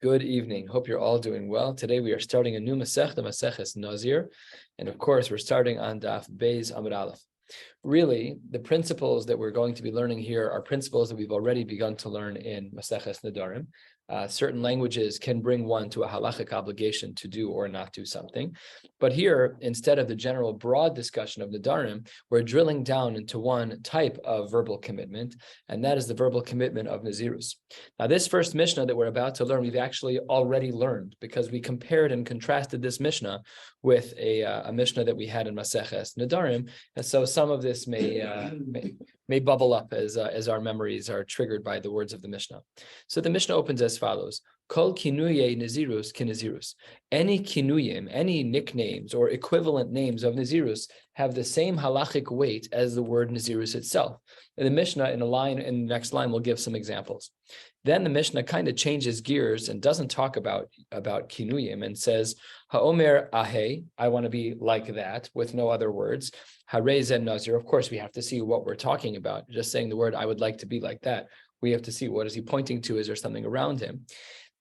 Good evening. Hope you're all doing well. Today we are starting a new Masech, the Maseches Nazir, and of course we're starting on Daf Beis Amud Aleph. Really, the principles that we're going to be learning here are principles that we've already begun to learn in Maseches Nedarim. Certain languages can bring one to a halachic obligation to do or not do something. But here, instead of the general broad discussion of Nedarim, we're drilling down into one type of verbal commitment, and that is the verbal commitment of Nazirus. Now, this first Mishnah that we're about to learn, we've actually already learned because we compared and contrasted this Mishnah with a Mishnah that we had in Maseches Nedarim, and so some of this may bubble up as our memories are triggered by the words of the Mishnah. So the Mishnah opens as follows: Kol kinuye nazirus kinazirus. Any kinuyim, any nicknames or equivalent names of nazirus have the same halachic weight as the word nazirus itself. And the Mishnah in the next line will give some examples. Then the Mishnah kind of changes gears and doesn't talk about kinuyim and says, Ha'omer ahe, I want to be like that, with no other words. Harei zen nazir. Of course, we have to see what we're talking about. Just saying the word, I would like to be like that. We have to see, what is he pointing to? Is there something around him?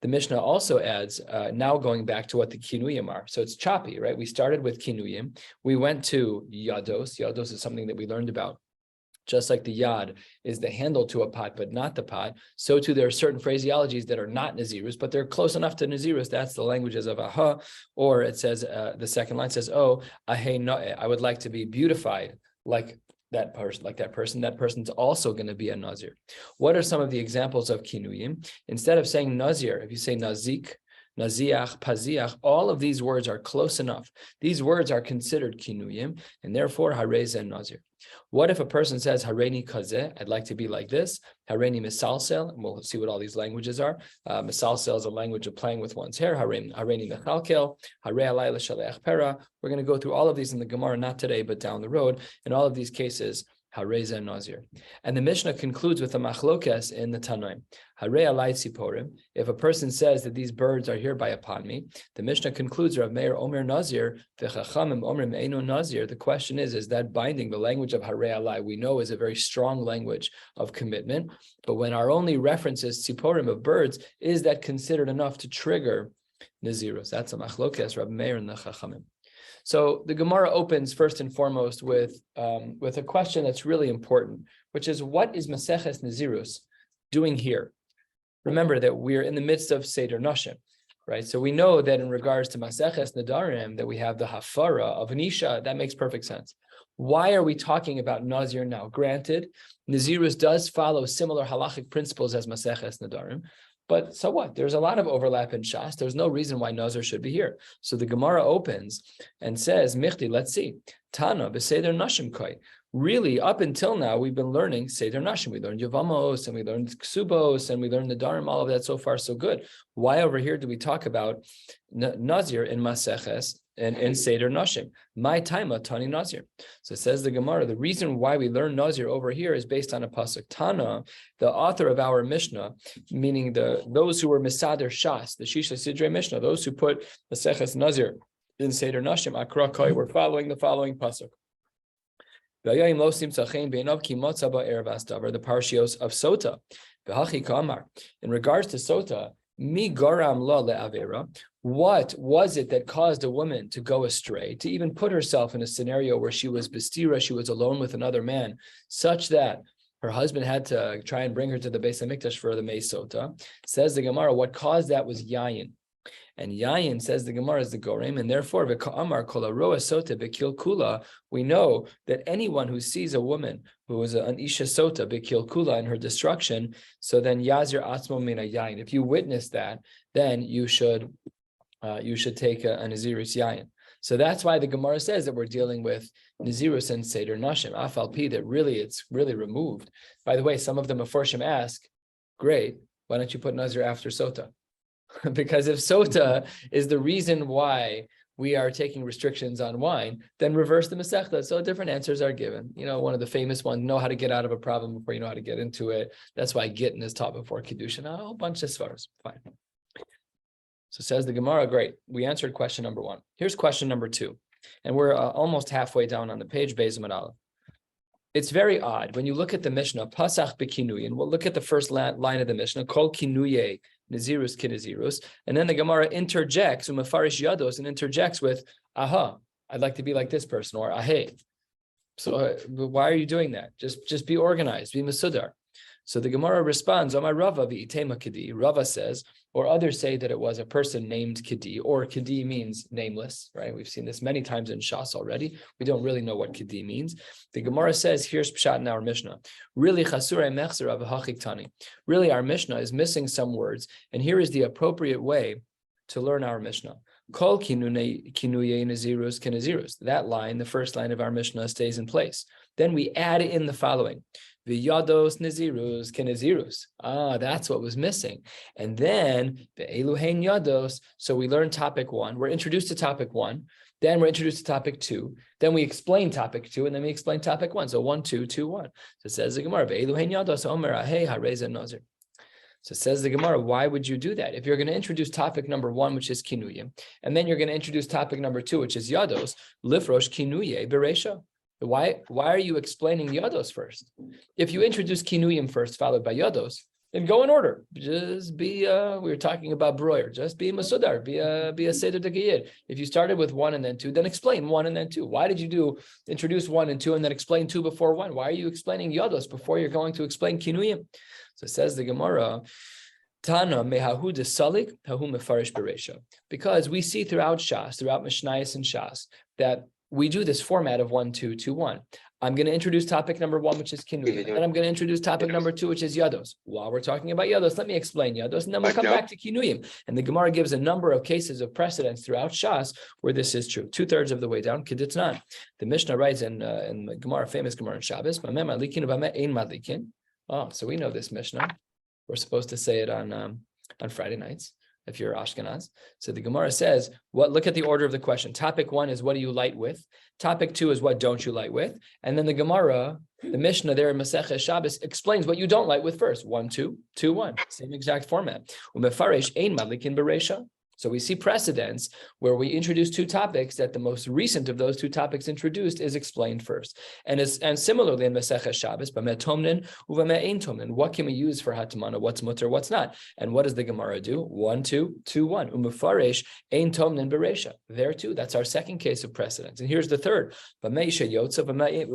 The Mishnah also adds, now going back to what the kinuyim are. So it's choppy, right? We started with kinuyim. We went to yados. Yados is something that we learned about. Just like the yad is the handle to a pot, but not the pot, so too there are certain phraseologies that are not nazirus, but they're close enough to nazirus. That's the languages of aha, or it says, the second line says, oh, ahe no'eh, I would like to be beautified like that person. That person's also going to be a nazir. What are some of the examples of kinuyim? Instead of saying nazir, if you say nazik, naziach, paziach, all of these words are close enough. These words are considered kinuyim, and therefore harei zen nazir. What if a person says hareini kazeh, I'd like to be like this, hareini misalsel, and we'll see what all these languages are. Misalsel is a language of playing with one's hair. Hareini mechalkel, harei alayla shaleach pera. We're going to go through all of these in the Gemara, not today, but down the road. In all of these cases, harei zen nazir. And the Mishnah concludes with a machlokes in the Tanoim. Harei alay tziporim. If a person says that these birds are hereby upon me, the Mishnah concludes, Rav Meir omer nazir, v'chachamim omrim eino nazir. The question is that binding? The language of harei alay we know is a very strong language of commitment, but when our only reference is tziporim of birds, is that considered enough to trigger nazirus? That's a machlokes, Rav Meir and the chachamim. So the Gemara opens first and foremost with a question that's really important, which is, what is Maseches Nazirus doing here? Remember that we're in the midst of Seder Nashim, right? So we know that in regards to Maseches Nedarim, that we have the hafara of an isha. That makes perfect sense. Why are we talking about Nazir now? Granted, Nazirus does follow similar halachic principles as Maseches Nedarim, but so what? There's a lot of overlap in Shas. There's no reason why Nazir should be here. So the Gemara opens and says, Michti, let's see. Tana, b'seder nashim koi. Really, up until now, we've been learning Seder Nashim. We learned Yavamos, and we learned Ksubos, and we learned Nedarim, all of that. So far, so good. Why over here do we talk about Nazir in Maseches and in Seder Nashim? My time, Tani Nazir. So it says the Gemara, the reason why we learn Nazir over here is based on a pasuk. Tana, the author of our Mishnah, meaning those who were Misader Shas, the Shisha Sidrei Mishnah, those who put Maseches Nazir in Seder Nashim, Akra Koi, were following the following pasuk. The parshios of Sota. In regards to Sota, mi garam la le'avera. What was it that caused a woman to go astray, to even put herself in a scenario where she was bestira, she was alone with another man, such that her husband had to try and bring her to the Beis HaMikdash for the Mei Sota? Says the Gemara, what caused that was yayin. And yayin, says the Gemara, is the gorem, and therefore we know that anyone who sees a woman who is an isha sota bekil kula in her destruction, so then yazir atzmo mina yayin. If you witness that, then you should take a nazirus yayin. So that's why the Gemara says that we're dealing with nazirus and seder nashim. Afal pi, that it's really removed. By the way, some of the meforshim ask, great, why don't you put nazir after sota? Because if sota is the reason why we are taking restrictions on wine, then reverse the Masechta. So different answers are given. One of the famous ones, know how to get out of a problem before you know how to get into it. That's why Gittin is taught before Kiddushin. A whole bunch of svaros. Fine. So says the Gemara, great. We answered question number 1. Here's question number 2. And we're almost halfway down on the page, Beis Amud Aleph. It's very odd when you look at the Mishnah, Pasach bekinuyin. We'll look at the first line of the Mishnah, Kol kinuye Nazirus kinazirus. And then the Gemara interjects, umefarish yados, and interjects with, aha, I'd like to be like this person, or ahe. So why are you doing that? Just be organized, be masudar. So the Gemara responds, Amar Rava v'itema kedi. Rava says, or others say that it was a person named Kedi, or Kedi means nameless, right? We've seen this many times in Shas already. We don't really know what Kedi means. The Gemara says, here's Pshat in our Mishnah. Really, Chasurei Mechzer Avahachik Tani. Really, our Mishnah is missing some words, and here is the appropriate way to learn our Mishnah. Kol kinuye nazirus kenazirus. That line, the first line of our Mishnah, stays in place. Then we add in the following. V'yados nazirus kenazirus. That's what was missing. And then the eluhein yados. So we learn topic 1. We're introduced to topic 1. Then we're introduced to topic 2. Then we explain topic 2, and then we explain topic 1. So 1, 2, 2, 1. So it says the Gemara, V'eluhein yados omer ahei hareza Nazir. So it says the Gemara, why would you do that? If you're going to introduce topic number 1, which is kinuyim, and then you're going to introduce topic number 2, which is yados, lifrosh kinuye beresha. Why are you explaining yados first? If you introduce kinuyim first, followed by yados, then go in order. Just be, we were talking about broyer, just be masudar, be a seder d'giyid. If you started with 1 and then 2, then explain 1 and then 2. Why did you introduce 1 and 2 and then explain 2 before 1? Why are you explaining yados before you're going to explain kinuyim? So it says the Gemara, Tana mehahu de salik hahu mefarish beresha. Because we see throughout Shas, throughout Mishnayos and Shas, that we do this format of 1, 2, 2, 1. I'm going to introduce topic number 1, which is kinuyim, and I'm going to introduce topic number 2, which is yados. While we're talking about yados, let me explain yados, and then we'll come back to kinuyim. And the Gemara gives a number of cases of precedence throughout Shas where this is true. 2/3 of the way down, keditnan. The Mishnah writes in the Gemara, famous Gemara in Shabbos, oh, so we know this Mishnah. We're supposed to say it on Friday nights if you're Ashkenaz. So the Gemara says, look at the order of the question. Topic 1 is what do you light with? Topic 2 is what don't you light with? And then the Gemara, the Mishnah there in Maseches Shabbos explains what you don't light with first. 1, 2, 2, 1. Same exact format. Umefaresh ein madlikin beresha. So we see precedents where we introduce 2 topics that the most recent of those 2 topics introduced is explained first. And similarly in Maseches Shabbos, b'meh tomnin uv'meh ein tomnin. What can we use for hatamana? What's mutter? What's not? And what does the Gemara do? 1, 2, 2, 1. Umefaresh ein tomnin beresha. There too, that's our second case of precedents. And here's the third. B'meh isha yotza v'meh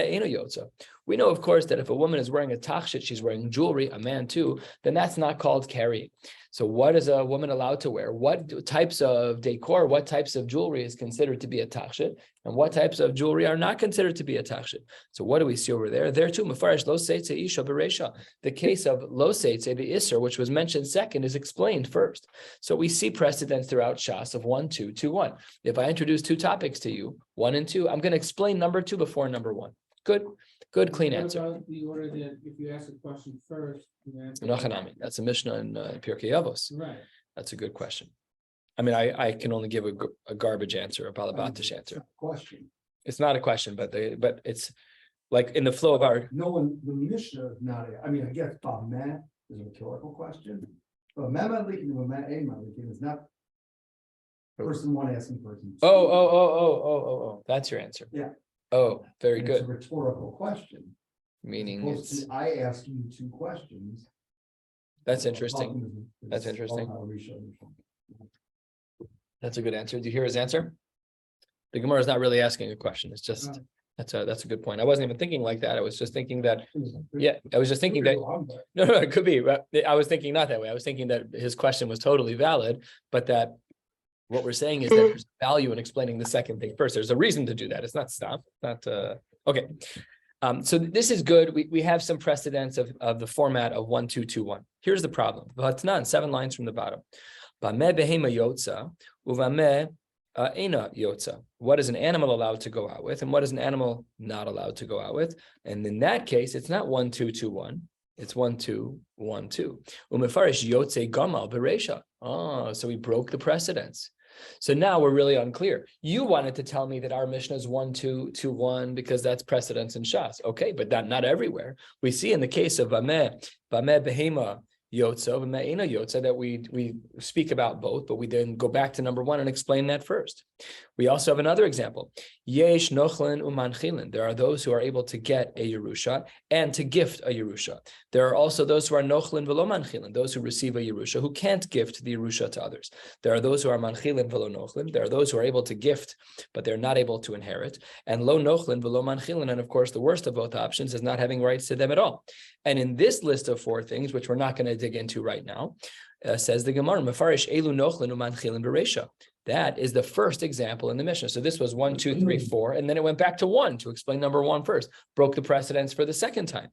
eino yotza. We know, of course, that if a woman is wearing a tachshit, she's wearing jewelry, a man too, then that's not called carrying. So what is a woman allowed to wear? What types of decor, what types of jewelry is considered to be a tachshit, and what types of jewelry are not considered to be a tachshit? So what do we see over there? There too, mefarish lo seitze isha beresha. The case of lo seitze, the isser, which was mentioned second, is explained first. So we see precedents throughout Shas of 1, 2, 2, 1. If I introduce 2 topics to you, 1 and 2, I'm going to explain number 2 before number 1. Good, clean answer. What about the order that if you ask a question first, you answer? That's a Mishnah in Pirkei Avos. Right. That's a good question. I mean, I can only give a garbage answer, a balabatish answer. Question. It's not a question, but it's like in the flow of our. No one, the Mishnah is not. I mean, I guess Bameh is a rhetorical question, but Meh is not. Person 1 asking person 2. Oh. That's your answer. Yeah. Oh, very And good. It's a rhetorical question. Meaning it's. I ask you 2 questions. That's interesting. That's interesting. That's a good answer. Do you hear his answer? The Gemara is not really asking a question. It's just that's a good point. I wasn't even thinking like that. I was just thinking that. Yeah, I was just thinking that. No, it could be. I was thinking not that way. I was thinking that his question was totally valid, but that. What we're saying is that there's value in explaining the second thing first. There's a reason to do that. It's not stop. Okay. So this is good. We have some precedents of the format of 1, 2, 2, 1. Here's the problem. 7 lines from the bottom. What is an animal allowed to go out with, and what is an animal not allowed to go out with? And in that case, it's not 1, 2, 2, 1. It's 1, 2, 1, 2. Umefarish yotze gamal beresha. Oh, so we broke the precedents. So now we're really unclear. You wanted to tell me that our Mishnah is 1, 2, 2, 1 because that's precedence in Shas. Okay, but not everywhere. We see in the case of Bameh behema Yotza, Me'ena Yotza, that we speak about both, but we then go back to number one and explain that first. We also have another example. Yesh Nochlin Umanchilin. There are those who are able to get a Yerusha and to gift a Yerusha. There are also those who are Nochlin Velo Manchilin, those who receive a Yerusha, who can't gift the Yerusha to others. There are those who are Manchilin Velo Nochlin. There are those who are able to gift, but they're not able to inherit. And Lo Nochlin Velo Manchilin. And of course, the worst of both options is not having rights to them at all. And in this list of four things, which we're not going to dig into right now, says the Gemara, Mefarish Elu Nochlin Umanchilin Bereisha. That is the first example in the Mishnah. So this was 1, 2, 3, 4, and then it went back to 1 to explain number 1 first. Broke the precedence for the second time.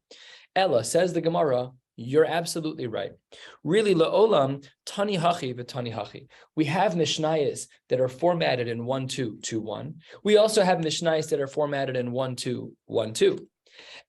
Ella, says the Gemara, you're absolutely right. Really, la'olam tani hachi v'tani hachi. We have mishnayos that are formatted in 1, 2, 2, 1. We also have mishnayos that are formatted in 1, 2, 1, 2.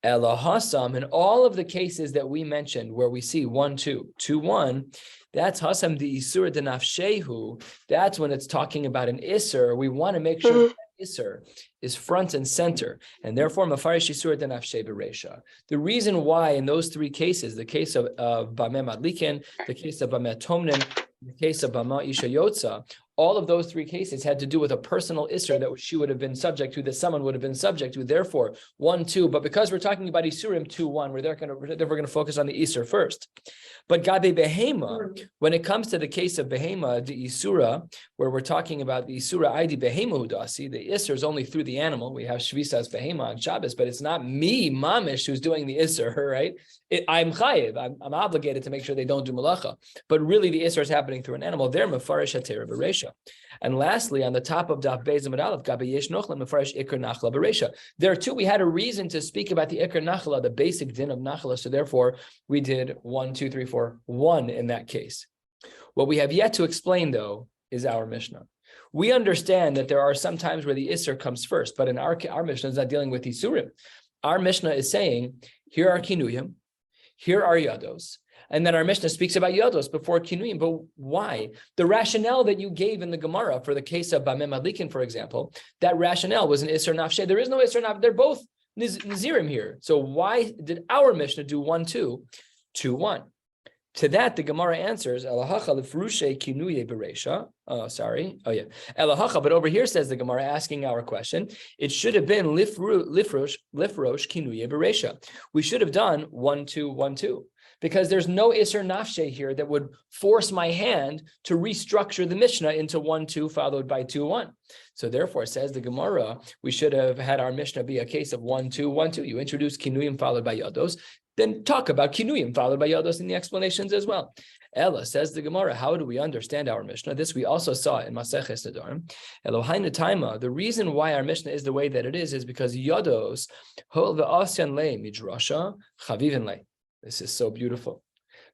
Ella hasam, in all of the cases that we mentioned where we see 1, 2, 2, 1, that's hasam the isur de nafshehu. That's when it's talking about an isur. We want to make sure that isur is front and center, and therefore mafarish isur de nafsheh bereisha. The reason why in those three cases, the case of bameh madlikin, the case of bameh tomnin, the case of bama isha yotza, all of those three cases had to do with a personal isur that she would have been subject to, that someone would have been subject to. Therefore, 1, 2. But because we're talking about isurim 2, 1, we're going to focus on the isur first. But gabe behema, when it comes to the case of behema, the isura, where we're talking about the isura id behema hudasi, the isur is only through the animal. We have shvisa as behema on Shabbos, but it's not me, mamish, who's doing the isur, right? I'm chayiv. I'm obligated to make sure they don't do malacha. But really, the isur is happening through an animal. They're mafarish hatera bereisha. And lastly, on the top of Daf Beis Amud Aleph, gabe yesh nochla mafarish ikar nachla bereisha. There too, we had a reason to speak about the ikar nachla, the basic din of nachla. So therefore, we did 1, 2, 3, 4, 1 in that case. What we have yet to explain, though, is our Mishnah. We understand that there are some times where the isur comes first, but in our Mishnah is not dealing with isurim. Our Mishnah is saying, here are kinuyim, here are yados. And then our Mishnah speaks about yados before kinuyim. But why? The rationale that you gave in the Gemara for the case of bameh madlikin, for example, that rationale was an isur nafshe. There is no isur nafshe. They're both nazirim here. So why did our Mishnah do 1, 2, 2, 1? To that, the Gemara answers, Elahacha lefrushe kinuye bereisha. Elahacha, but over here says the Gemara asking our question, it should have been lifrosh kinuye bereisha. We should have done 1, 2, 1, 2. Because there's no isur nafshe here that would force my hand to restructure the Mishnah into 1, 2 followed by 2, 1. So therefore, says the Gemara, we should have had our Mishnah be a case of 1, 2, 1, 2. You introduce kinuyim followed by yados, then talk about kinuyim followed by yados in the explanations as well. Ella, says the Gemara, how do we understand our Mishnah? This we also saw in Maseches Nedarim. Elohainu taima, the reason why our Mishnah is the way that it is because yados hol ve'asyan le midrasha chavivin le. This is so beautiful.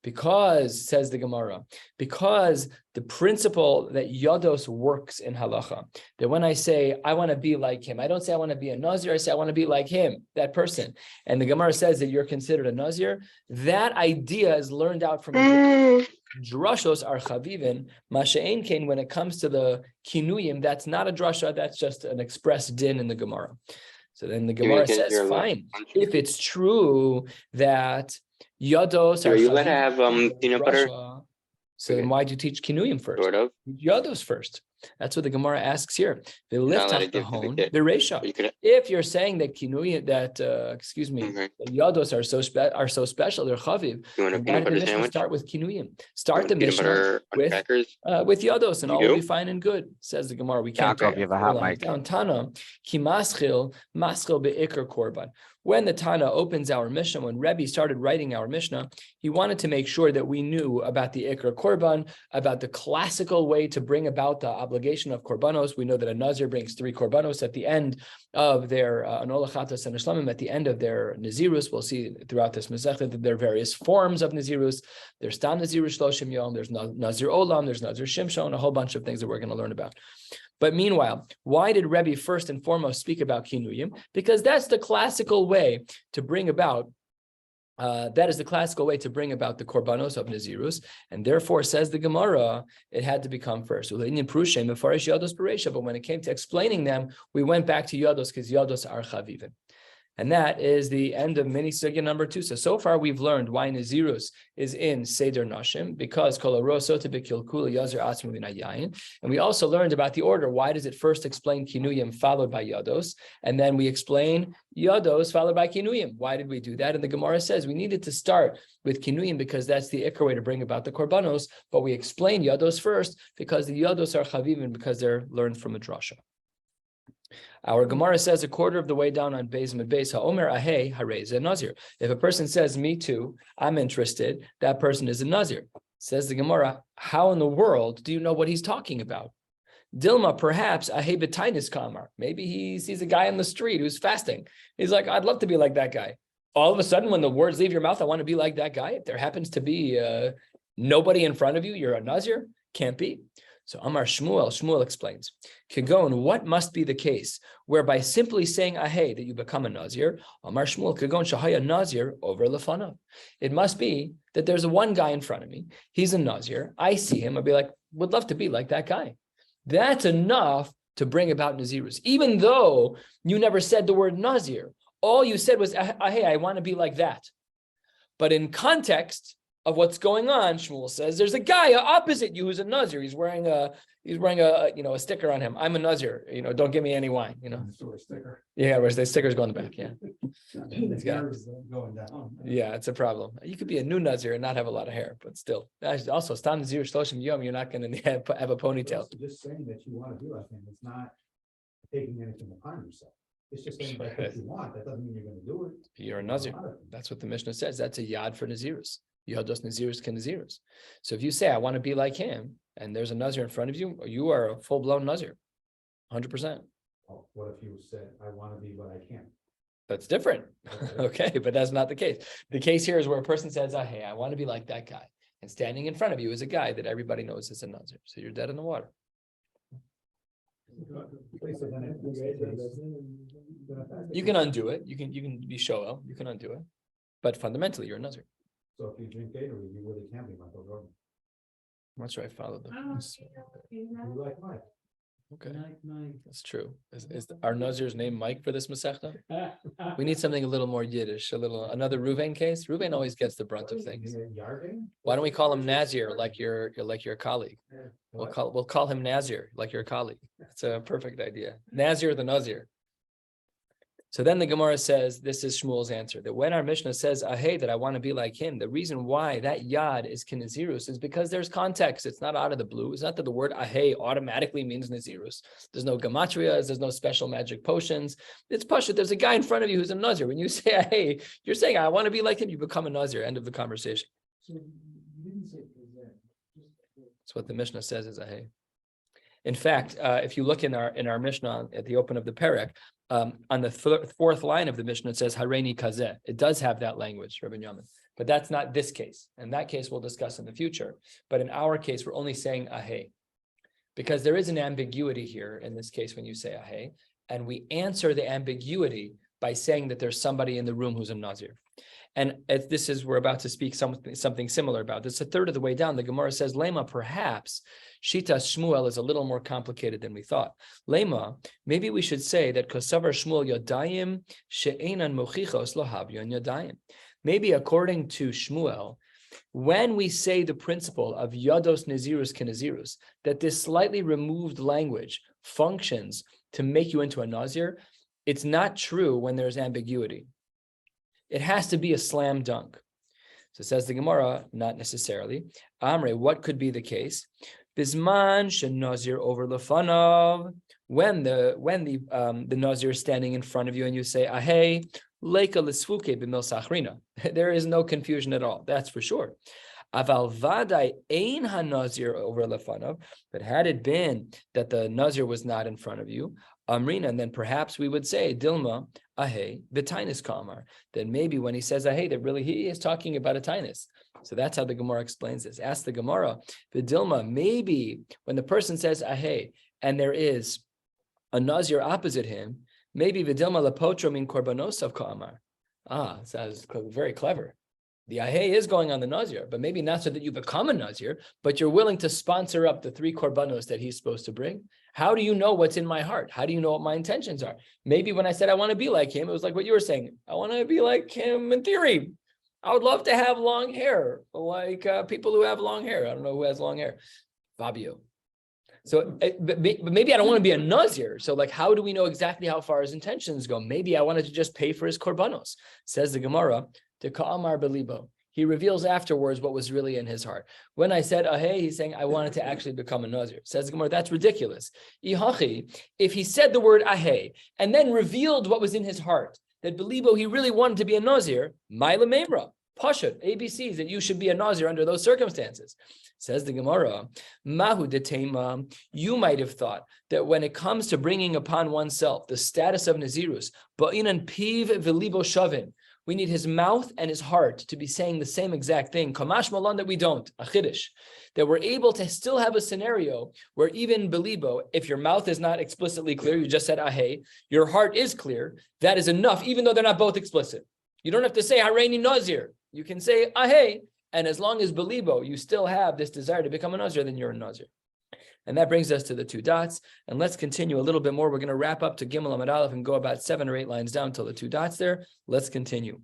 Because, says the Gemara, because the principle that yados works in halacha, that when I say, I want to be like him, I don't say I want to be a Nazir, I say I want to be like him, that person. And the Gemara says that you're considered a Nazir. That idea is learned out from drashos are chavivin, masha'ein kain, when it comes to the kinuyim, that's not a drasha, that's just an express din in the Gemara. So then the Gemara says, fine, if it's true that yados are you let to have peanut butter? So then why'd you teach kinuyim first? Sort of. Yados first. That's what the Gemara asks here. They lift up the hone, the resha. If you're saying that kinuyim, that yados are so special, they're chaviv. You want a peanut butter sandwich? Start with kinuyim. Start the Mishnah with yados, and all will be fine and good. Says the Gemara. We can't go down Tana ki maschil beikar korban. When the Tana opens our Mishnah, when Rebbe started writing our Mishnah, he wanted to make sure that we knew about the Ikar Korban, about the classical way to bring about the obligation of Korbanos. We know that a Nazir brings 3 Korbanos at the end of their Anolachatas and Ishlamim, at the end of their Nazirus. We'll see throughout this Masechet that there are various forms of Nazirus. There's Stam Nazirus Shloshim Yom, there's Nazir Olam, there's Nazir Shimshon, a whole bunch of things that we're going to learn about. But meanwhile, why did Rebbe first and foremost speak about kinuyim? Because that's the classical way to bring about. That is the classical way to bring about the korbanos of Nazirus, and therefore, says the Gemara, it had to become first. But when it came to explaining them, we went back to yados because yados are chavivin. And that is the end of mini sugya number 2. So far we've learned why Nazirus is in Seder Nashim, because and we also learned about the order. Why does it first explain Kinuyim followed by Yados? And then we explain Yados followed by Kinuyim. Why did we do that? And the Gemara says we needed to start with Kinuyim because that's the ikar way to bring about the Korbanos, but we explain Yados first because the Yados are Chavivim, because they're learned from a drasha. Our Gemara says a quarter of the way down on Beis Mid Beis, Ha'omer Ahei Harei Nazir. If a person says, me too, I'm interested, that person is a Nazir. Says the Gemara, how in the world do you know what he's talking about? Dilma, perhaps Ahei B'tainis Kamar. Maybe he sees a guy on the street who's fasting. He's like, I'd love to be like that guy. All of a sudden, when the words leave your mouth, I want to be like that guy. If there happens to be nobody in front of you, you're a Nazir? Can't be. So Amar Shmuel explains, Kagon, what must be the case whereby simply saying Ahei that you become a Nazir? Amar Shmuel, Kagon Shahaya Nazir over Lefanav. It must be that there's one guy in front of me. He's a Nazir. I see him. I'd be like, would love to be like that guy. That's enough to bring about Nazirus. Even though you never said the word Nazir, all you said was, Ahei, I want to be like that. But in context of what's going on, Shmuel says, there's a guy opposite you who's a Nazir. He's wearing a a sticker on him. I'm a Nazir. Don't give me any wine. Sticker. Yeah, whereas the stickers go on the back. Yeah, The hair is going down. yeah, it's a problem. You could be a new Nazir and not have a lot of hair, but still. Also, Stam Nazir Shloshim Yom, you're not going to have a ponytail. Just saying that you want to be like him, it's not taking anything upon yourself. It's just saying that's what you want. That doesn't mean you're going to do it. You're a Nazir. That's what the Mishnah says. That's a yad for Nazirus. Yados Nazirus can Nazirus. So if you say, I want to be like him, and there's a Nazir in front of you, you are a full-blown Nazir, 100%. Oh, what if you said, I want to be, but I can't? That's different. Okay, but that's not the case. The case here is where a person says, hey, I want to be like that guy. And standing in front of you is a guy that everybody knows is a Nazir. So you're dead in the water. You can undo it. You can be shoel. You can undo it. But fundamentally, you're a Nazir. So if you drink Gatorade, you really can't be Michael Jordan. I'm not sure I followed them. You like Mike. Okay, that's true. Is our Nazir's name Mike for this Masechta? We need something a little more Yiddish, another Ruvain case. Ruvain always gets the brunt of things. Why don't we call him Nazir like your colleague? We'll call him Nazir like your colleague. That's a perfect idea. Nazir the Nazir. So then the Gemara says, this is Shmuel's answer, that when our Mishnah says, Ahei, that I want to be like him, the reason why that yad is kinazirus is because there's context. It's not out of the blue. It's not that the word Ahei automatically means nazirus. There's no gematrias, there's no special magic potions. It's pashut. There's a guy in front of you who's a Nazir. When you say Ahei, you're saying, I want to be like him, you become a Nazir. End of the conversation. So you didn't say That's what the Mishnah says is Ahei. In fact, if you look in our Mishnah at the open of the Perek, on the fourth line of the Mishnah, it says Hareini Kazeh. It does have that language, Rabbi Yamin, but that's not this case. And that case we'll discuss in the future. But in our case, we're only saying Ahei, because there is an ambiguity here in this case when you say Ahei, and we answer the ambiguity by saying that there's somebody in the room who's a Nazir. And we're about to speak something similar about this. A third of the way down, the Gemara says, Lema, perhaps Shita Shmuel is a little more complicated than we thought. Lema, maybe we should say that Kosavar Shmuel Yodayim She'enan Mochichos Lohabyon Yodayim. Maybe according to Shmuel, when we say the principle of Yados Nazirus Kenazirus, that this slightly removed language functions to make you into a Nazir, it's not true when there's ambiguity. It has to be a slam dunk. So says the Gemara, not necessarily. Amre, what could be the case? Bisman shenazir over lefanav. When the Nazir is standing in front of you and you say, Ahei, leika lisfuke b'mil sachrina. There is no confusion at all. That's for sure. Aval vadai ein hanazir over lefanav. But had it been that the Nazir was not in front of you, Amrina, and then perhaps we would say, Dilma, Ahei, V'tainis Kamar. Then maybe when he says Ahei, that really he is talking about a tainis. So that's how the Gemara explains this. Ask the Gemara, V'dilma, maybe when the person says Ahei, and there is a Nazir opposite him, maybe V'dilma Lapotro min Korbanos Kamar. Sounds very clever. The Ahei is going on the Nazir, but maybe not so that you become a Nazir, but you're willing to sponsor up the 3 korbanos that he's supposed to bring. How do you know what's in my heart? How do you know what my intentions are? Maybe when I said I want to be like him, it was like what you were saying. I want to be like him in theory. I would love to have long hair, like people who have long hair. I don't know who has long hair. Fabio. So, but maybe I don't want to be a Nazir. So, like, how do we know exactly how far his intentions go? Maybe I wanted to just pay for his korbanos. Says the Gemara, to Ka'amar Belibo. He reveals afterwards what was really in his heart. When I said, hey, he's saying, I wanted to actually become a Nazir. Says the Gemara, that's ridiculous. If he said the word ahe and then revealed what was in his heart, that Belibo, he really wanted to be a Nazir, Maila Memra, Pashut, ABCs, that you should be a Nazir under those circumstances. Says the Gemara, Mahu detema, you might have thought that when it comes to bringing upon oneself the status of Nazirus, ba'inan piv v'libo shavin, we need his mouth and his heart to be saying the same exact thing. Kamash malan that we don't, a chiddush, that we're able to still have a scenario where even belibo, if your mouth is not explicitly clear, you just said ahe, your heart is clear, that is enough, even though they're not both explicit. You don't have to say hareini nazir. You can say ahe, and as long as belibo, you still have this desire to become a nazir, then you're a nazir. And that brings us to the two dots. And let's continue a little bit more. We're going to wrap up to Gimel Amud Aleph and go about 7 or 8 lines down till the two dots there. Let's continue.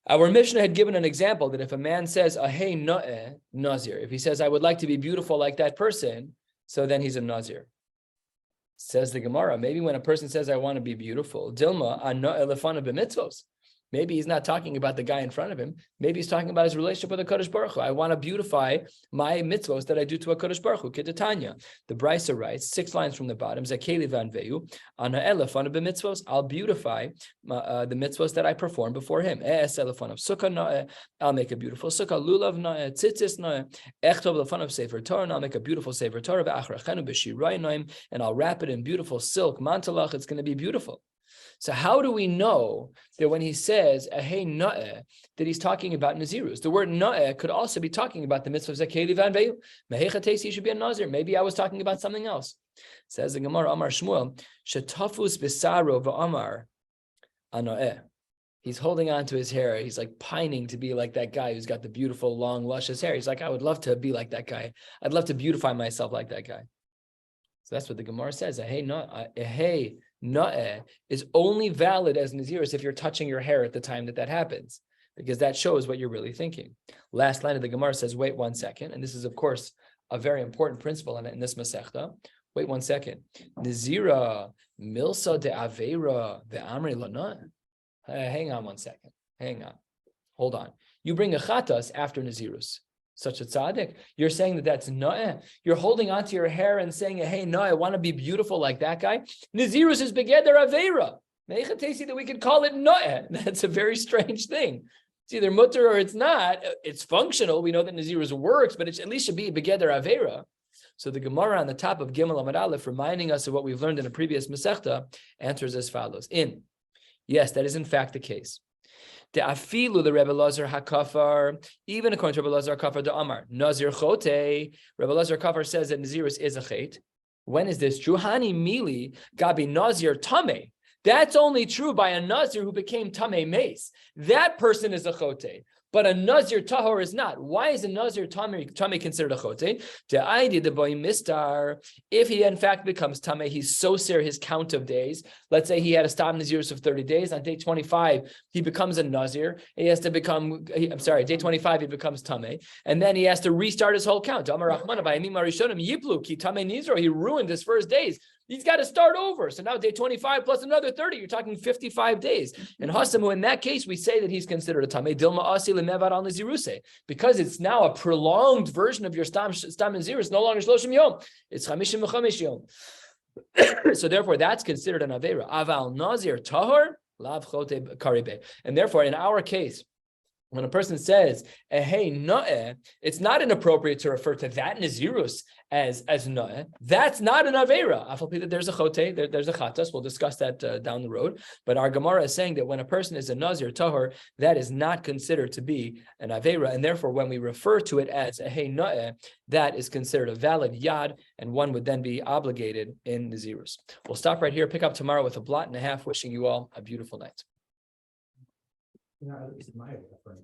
Our Mishnah had given an example that if a man says, Ahei No'eh, Nazir, if he says, I would like to be beautiful like that person, so then he's a Nazir. Says the Gemara, maybe when a person says, I want to be beautiful, Dilma, Ano'eh Lefana b'mitzvos. Maybe he's not talking about the guy in front of him. Maybe he's talking about his relationship with the Kadosh Baruch Hu. I want to beautify my mitzvos that I do to a Kadosh Baruch Hu. Kedatanya. The Brisa writes, 6 lines from the bottom, Zakeli vanveyu, ana elefana b'mitzvos. I'll beautify the mitzvos that I perform before him. Elefana sukkah na'eh. I'll make a beautiful sukkah. Lulav na'eh. Tzitzis na'eh. Echtov lefana sefer Torah. And I'll make a beautiful sefer Torah. Ve'achrachenu b'shirei noim. And I'll wrap it in beautiful silk mantalach. It's going to be beautiful. So how do we know that when he says "Ahei No'eh" that he's talking about Nazirus? The word No'eh could also be talking about the mitzvah of Zakeli vanveyu. Mehechatesi should be a Nazir. Maybe I was talking about something else. Says the Gemara, Amar Shmuel, Shetafus Bisaro v'Amar Ano'eh. He's holding on to his hair. He's like pining to be like that guy who's got the beautiful, long, luscious hair. He's like, I would love to be like that guy. I'd love to beautify myself like that guy. So that's what the Gemara says. Ahei No'eh is only valid as Nazirus if you're touching your hair at the time that happens, because that shows what you're really thinking. Last line of the Gemara says, wait 1 second. And this is, of course, a very important principle in this Masechta. Wait 1 second. Nazira milsa de avera ve'amri lana. Hang on 1 second. Hang on. Hold on. You bring a chatas after Nazirus. Such a tzaddik. You're saying that that's no'eh. You're holding onto your hair and saying, hey, no, I want to be beautiful like that guy. Nazirus is begeder aveira. Meichatesi that we could call it no'eh. That's a very strange thing. It's either mutter or it's not. It's functional. We know that Nazirus works, but it at least should be begeder aveira. So the Gemara on the top of Gimel Amud Aleph, reminding us of what we've learned in a previous Masechta, answers as follows. Yes, that is in fact the case. The afilu the Rebbe Lazar hakafar, even according to Rebbe Lazar hakafar the Amar Nazir chote. Rebbe Lazar hakafar says that Nazirus is a chet. When is this true? Hani mili gabi Nazir tame. That's only true by a Nazir who became tame mace. That person is a chote. But a Nazir tahor is not. Why is a Nazir tame considered a chote? The boy mistar. If he in fact becomes tame, he's so ser his count of days. Let's say he had to stop Nazirus of 30 days. On day 25, he becomes a Nazir. He has to become. Day 25 he becomes tame, and then he has to restart his whole count. He ruined his first days. He's got to start over. So now day 25 plus another 30, you're talking 55 days. And Hasamu, in that case, we say that he's considered a Tameh Dilma Asi Lemevar al Naziruse, because it's now a prolonged version of your Stam Nazir. It's no longer Shloshim Yom. It's Chamishim V'Chamish Yom. So therefore, that's considered an Avera. Aval Nazir Tahor, Lav Chote Karibe. And therefore, in our case, when a person says, hey, no'eh, it's not inappropriate to refer to that Nazirus as no'eh. That's not an Avera. Afal that there's a chote, there's a chatas. We'll discuss that down the road. But our Gemara is saying that when a person is a Nazir Tahor, that is not considered to be an Avera. And therefore, when we refer to it as a hey, no'eh, that is considered a valid yad, and one would then be obligated in Nazirus. We'll stop right here, pick up tomorrow with a blot and a half, wishing you all a beautiful night. You know, this is my friend.